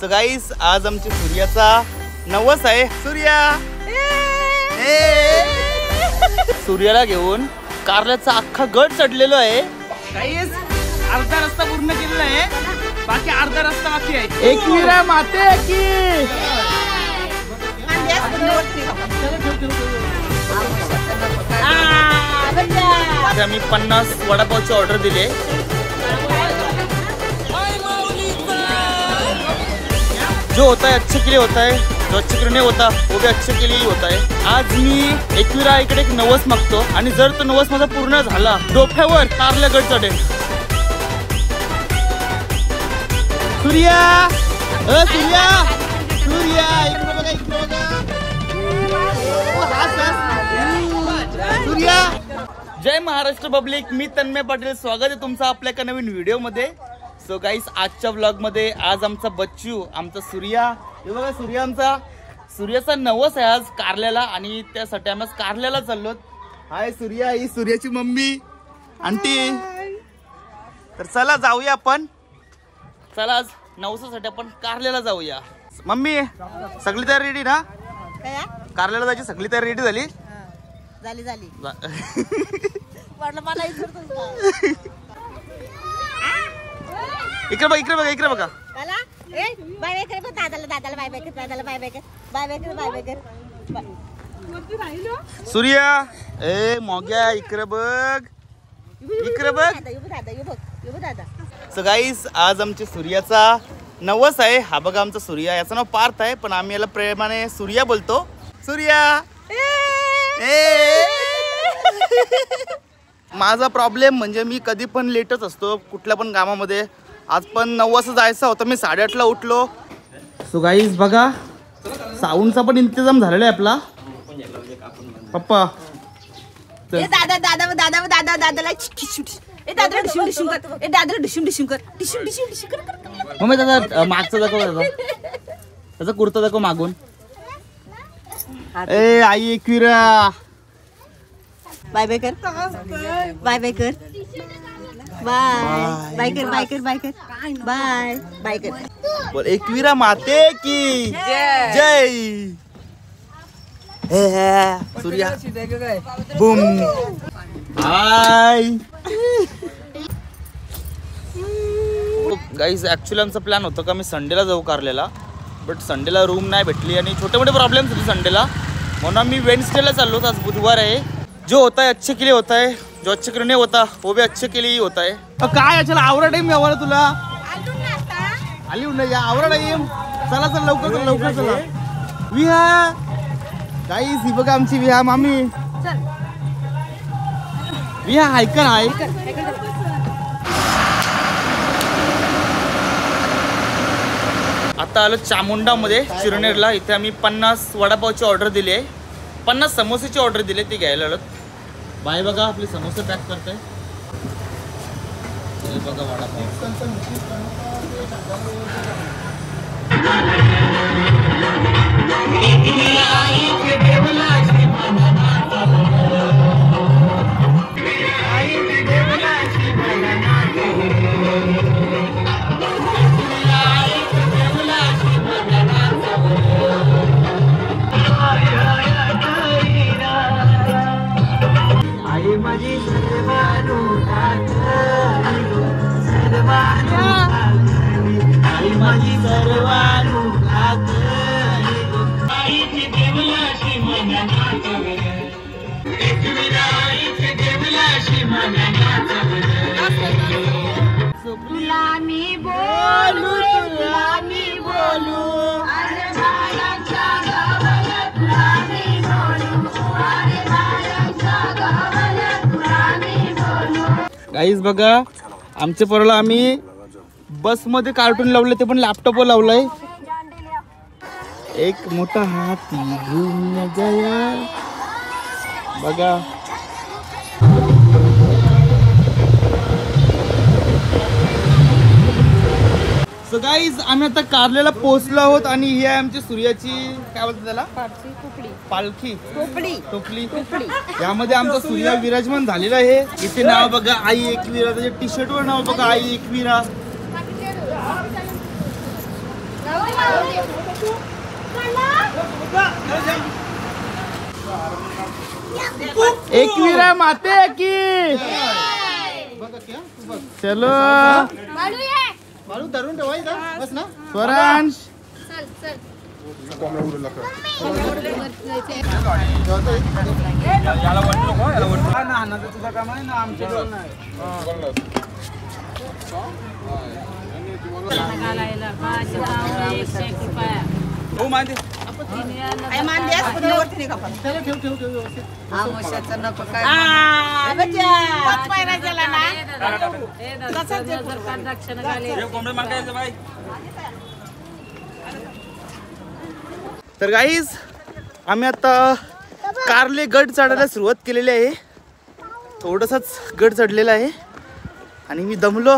So guys आज आमच्या सूर्याचा नवस आहे. सूर्या सूर्याला घेऊन कारल्याचा अख्खा गड चढलेलो आहे. गाईस अर्धा रस्ता पूर्ण केलेला आहे, बाकी अर्धा रस्ता बाकी आहे. एकविरा माते की आम्ही 50 वडापावची ऑर्डर दिले. जो होता है अच्छे के लिए होता है, जो अच्छे के लिए नहीं होता वो भी अच्छे के लिए ही होता है. आज मी एकविरा इकडे एक नवस मागतो आणि जर तो नवस माझा पूर्ण झाला डोक्यावर कारल्यागड चढेल. सूर्या सूर्या सूर्या इकडे बघा, इकडे बघा. सूर्या. जय महाराष्ट्र पब्लिक, मी तन्मय पाटील. स्वागत आहे तुमचं आपल्या एका नवीन व्हिडिओ मध्ये. सो गाईस आजच्या व्लॉग मध्ये आज आमचा बच्चू, आमचा सूर्या, हे बघा सूर्या, आमचा सूर्याचा नवस आहे आज कारल्याला आणि त्यासाठी आम्ही कारल्याला चाललो. हाय सूर्या, ही सूर्याची मम्मी आंटी. तर चला जाऊया आपण, चला आज नवसासाठी आपण कारल्याला जाऊया. मम्मी सगळी तयारी रेडी ना? कारल्याला जायची सगळी तयारी रेडी झाली? झाली झाली. वाटलं मला इकडे बघा, इकडे बघा, इकडे बघा. बाय बाय कर दादाला, दादाला बाय बाय कर, दादाला बाय बाय कर, बाय बाय कर, बाय बाय कर. सूर्या ए मोग्या इकडे बघ, इकडे बघ. सो गाईस आज आमच्या सूर्याचा नवस आहे. हा बघा आमचा सूर्या, याचं नाव पार्थ आहे पण आम्ही याला प्रेमाने सूर्या बोलतो. सूर्या माझा प्रॉब्लेम म्हणजे मी कधी पण लेटच असतो कुठल्या पण कामामध्ये. आज पण 9 वाजता जायचं होतं, मी 8:30ला उठलो. सो गाईज बघा साऊंडचा पण इंतजाम झालेला आहे आपला. पप्पा दादा दादा दादा दादा दादाला दादा डिशूम डिशूम कर, दादा डिशूम डिशूम कर, डिशूम डिशूम डिशूम कर. मम्मी दादा मागचा दाखव, दादा त्याचा कुर्ता दाखव मागून. ए आई एकविरा बाय बाय कर, बाय बाय कर, बाय बाय कर, बाय कर, बाय कर, बाय बाय कर. बोल एकविरा माते की जय. Surya boom. Hi guys actually आमचा प्लॅन होता का मी संडेला जाऊ कारल्याला, बट संडेला रूम नाही भेटली आणि छोटे मोठे प्रॉब्लेम्स होते संडेला, म्हणून मी वेडनेसडेला चाललो. आज बुधवार आहे. जो होता है अच्छे के लिए होता है, जो अच्छे के लिए नहीं होता वो भी अच्छे के लिए ही होता है. काय चला आवरा टाइम आवरा तुला आली उन्हा या आवरा टाइम. चला चला लवकर चला, लवकर चला. विहा गाईस ही बघा आमची विहा मामी. विहा ऐका ना, ऐक. आता आलो चामुंडामध्ये चिरनेरला. इथे आम्ही 50 वडापावची ऑर्डर दिली आहे, 50 समोसेची ऑर्डर दिली, ती घ्यायला आलो. बाय बघा आपले समोसे पॅक करताय. बघा वडापाव. गाईज बघा आमच्या पोराला आम्ही बसमध्ये कार्टून लावले, ते पण लॅपटॉपवर लावलंय. एक मोठा हाती घेऊन गया बघा. सो गाईज आम्ही आता कारल्याला पोहोचलो आहोत आणि ही आहे आमची सूर्याची काय बोलतात त्याला, पालखी, टोपली. यामध्ये आमचा सूर्या विराजमान झालेला आहे. इथे नाव बघा आई एकविरा, त्याच्या टी शर्ट वर नाव बघा आई एकविरा. एकविरा माते की चलो धरून ठेवायचा बस ना स्वरांश तुझा काम आहे ना आमच्या हो मानते तर गाईज आम्ही आता कारले गड चढायला सुरुवात केलेली आहे. थोडंसंच गड चढलेला आहे आणि मी दमलो.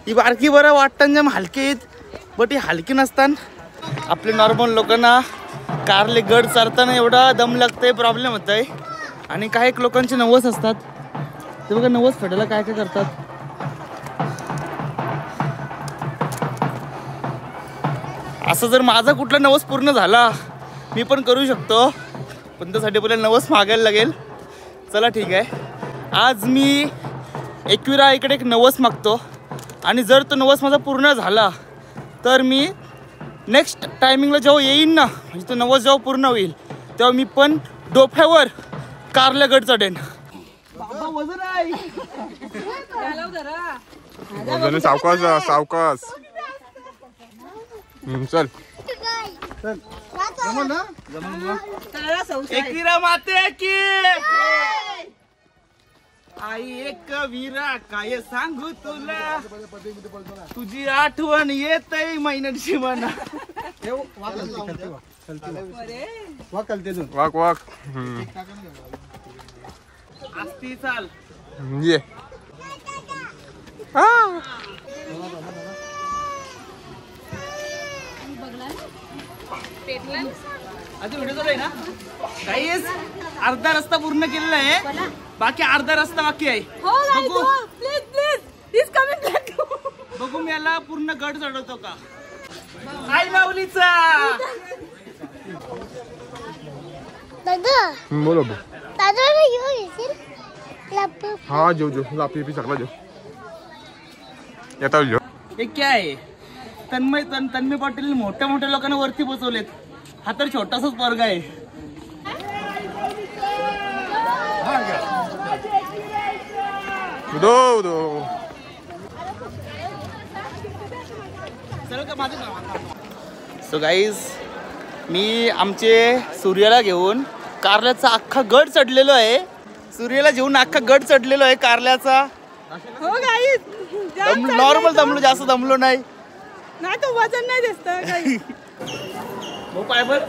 ही बारकी बरं वाटतं जेम हलकी आहेत बट ही हलकी नसतात. आपले नॉर्मल लोकांना कारले गड चढताना एवढा दम लागतंय प्रॉब्लेम होत आहे. आणि काही लोकांचे नवस असतात ते बघा नवस फेडायला काय काय करतात. असं जर माझा कुठला नवस पूर्ण झाला मी पण करू शकतो पण त्यासाठी आपल्याला नवस मागायला लागेल. चला ठीक आहे. आज मी एकविरा इकडे एक नवस मागतो आणि जर तो नवस माझा पूर्ण झाला तर मी नेक्स्ट टायमिंगला जेव्हा येईन ना म्हणजे तो नवस जेव्हा पूर्ण होईल तेव्हा मी पण डोफ्यावर कारला गड चढेन. वजन सावकाश सावकाश चल एकविरा माते की आई एक वीरा काय सांगू तुला तुझी आठवण येत महिन्याची मना. वाक वाक असती चाल ये गाईस अर्धा रस्ता पूर्ण केलेला आहे बाकी अर्धा रस्ता बाकी आहे. बघू मी याला पूर्ण गड चढवतो का. आई माऊलीचा बोलो हा जेव जेव लापी पी सगळा जेव येता जेव. हे काय आहे तन्मय पाटील मोठ्या मोठ्या लोकांना वरती बसवलेत. हा तर छोटासाच वर्ग आहे. दो दो सो गाईज मी आमचे सूर्याला घेऊन कारल्याचा अख्खा गड चढलेलो आहे. सूर्याला घेऊन अख्खा गड चढलेलो आहे कारल्याचा. हो गाईस नॉर्मल दमलो जास्त दमलो नाही. नाही तो वजन नाही दिसत हो पायबर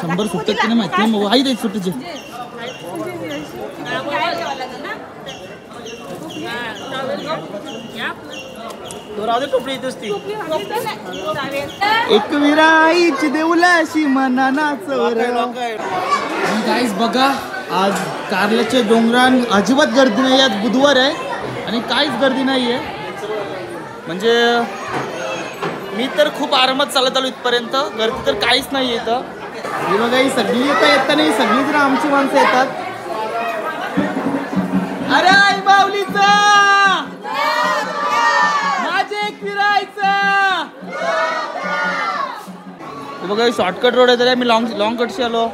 शंभर सुट्टे की नाही माहिती मग आई द्यायची सुट्टीचे. टोपली येत असती एकविरा आईची देऊलाशी मना नाचवर. गाईस बघा आज कारल्याच्या डोंगरान अजिबात गर्दी नाही. आज बुधवार आहे आणि काहीच गर्दी नाही आहे. म्हणजे मी तर खूप आरामात चालत आलो इथपर्यंत. गर्दी तर काहीच नाही येतं. ही बघा ही सगळी येता नाही सगळी जर आमची माणसं येतात. अरे आई बावलीचा माझे फिरायचं बघा शॉर्टकट रोड आहे तर मी लॉंग कटशी आलो.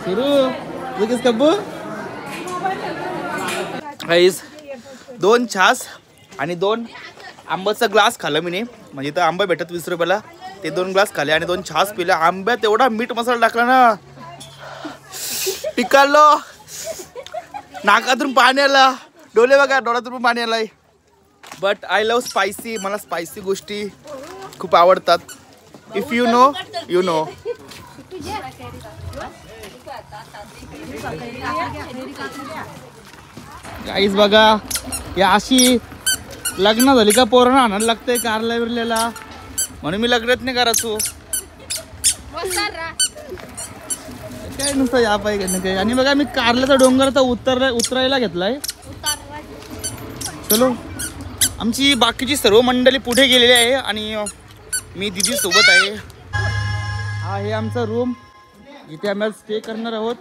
सुरू लगेच कब्बू गाईस 2 छास आणि 2 आंब्याचा ग्लास खाल्ला मी. म्हणजे इथं आंबा भेटत 20 रुपयाला. ते 2 ग्लास खाल्ले आणि 2 छास पिले. आंब्यात एवढा मीठ मसाला टाकला ना पिकालो नाकातून पाणी आला. डोले बघा डोळ्यातून पाणी आलाय. But I love spicy. मला स्पायसी गोष्टी खूप आवडतात. If you know you know. Guys बघा, या अशी लग्न झाली का पोरांना आणायला लागतंय कारला बिरलेला, म्हणून मी लग्नात नाही करायचो. काय नुसतं या पाहिजे काय. आणि बघा मी कारल्याचा डोंगरचा उतरायला घेतलाय. चलो, आमची बाकीची सर्व मंडळी पुढे गेलेली आहे आणि मी दिदी सोबत आहे. हा आहे आमचा रूम, जिथे आम्ही स्टे करणार आहोत.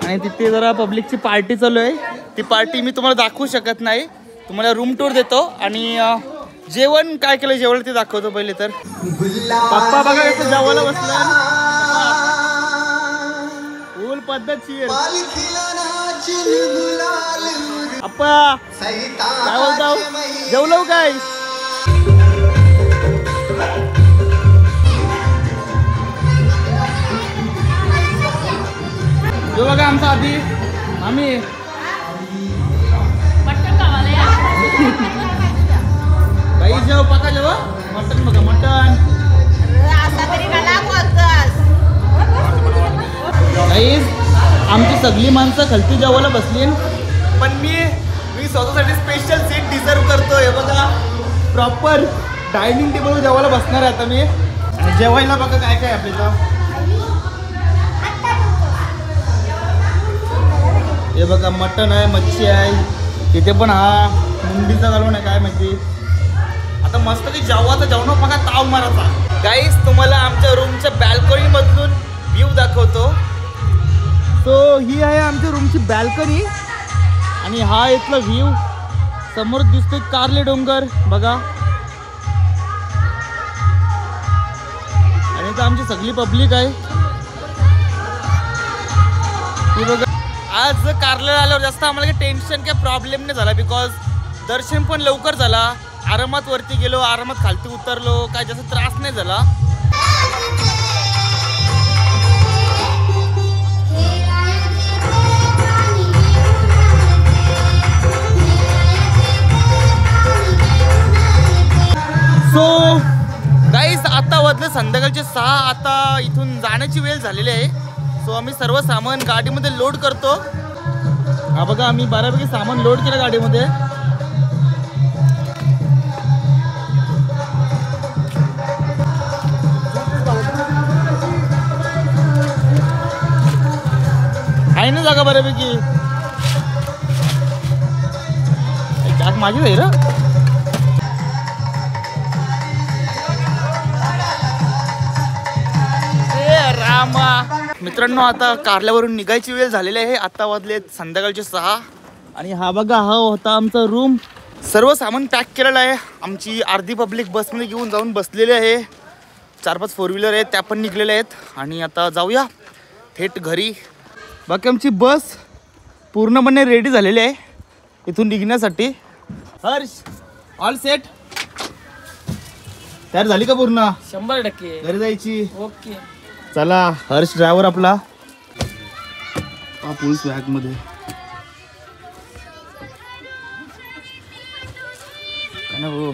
आणि तिथे जरा पब्लिकची पार्टी चालू आहे. ती पार्टी मी तुम्हाला दाखवू शकत नाही. तुम्हाला रूम टूर देतो आणि जेवण काय केलं जेवण ते दाखवतो. पहिले तर पप्पा बघा कसं जेवायला बसलं. फुल पद्धतशीर. अप्पा काय बोलताव, जेवलो काय? जो बघा आमचा आधी आम्ही काही जेव पका जेव मटन बघा मटन. आमची सगळी माणसं खालती जेवायला बसली, पण मी स्वतःसाठी स्पेशल सीट डिझर्व करतोय. बघा प्रॉपर डायनिंग टेबलवर जेवायला बसणार आहे आता मी. आणि जेवायला बघा काय काय आपल्याला. हे बघा मटन आहे, मच्छी आहे, तिथे पण हा मुंडीचा घालून आहे काय माहिती. आता मस्त की जेवायचं जेवण बघा ताव मारायचा. गाईस तुम्हाला आमच्या रूमच्या बॅल्कनी मधून व्ह्यू दाखवतो. सो ही आहे आमच्या रूमची बॅल्कनी आणि हा इथला व्ह्यू. समोर दिसतोय कारले डोंगर बघा. आणि इथं आमची सगळी पब्लिक आहे ती बघा. आज कारल्याला आल्यावर जास्त आम्हाला काही टेन्शन काही प्रॉब्लेम नाही झाला, बिकॉज दर्शन पण लवकर झाला. आरामात वरती गेलो, आरामात खालती उतरलो, काय जास्त त्रास नाही झाला. सो गाईस आता वाजले संध्याकाळचे 6. आता इथून जाण्याची वेळ झालेली आहे. सो आम्ही सर्व सामान गाडीमध्ये लोड करतो. हा बघा आम्ही बऱ्यापैकी सामान लोड केलं गाडीमध्ये. आहे ना जागा बऱ्यापैकी. जाग माझीच आहे रे. मित्रांनो आता कारल्यावरून निघायची वेळ झालेली आहे. आता वाजले संध्याकाळचे 6 आणि हा बघा हा होता आमचा रूम. सर्व सामान पॅक केलेलं आहे. आमची अर्धी पब्लिक बसमध्ये घेऊन जाऊन बसलेली आहे. 4-5 4 व्हीलर आहेत त्या पण निघलेल्या आहेत. आणि आता जाऊया थेट घरी. बाकी आमची बस पूर्णपणे रेडी झालेली आहे इथून निघण्यासाठी. हर्ष ऑल सेट तयार झाली का पूर्ण? 100% घरी जायची. ओके चला हर्ष ड्रायव्हर आपला फुल स्वॅग मध्ये. काय ना भाऊ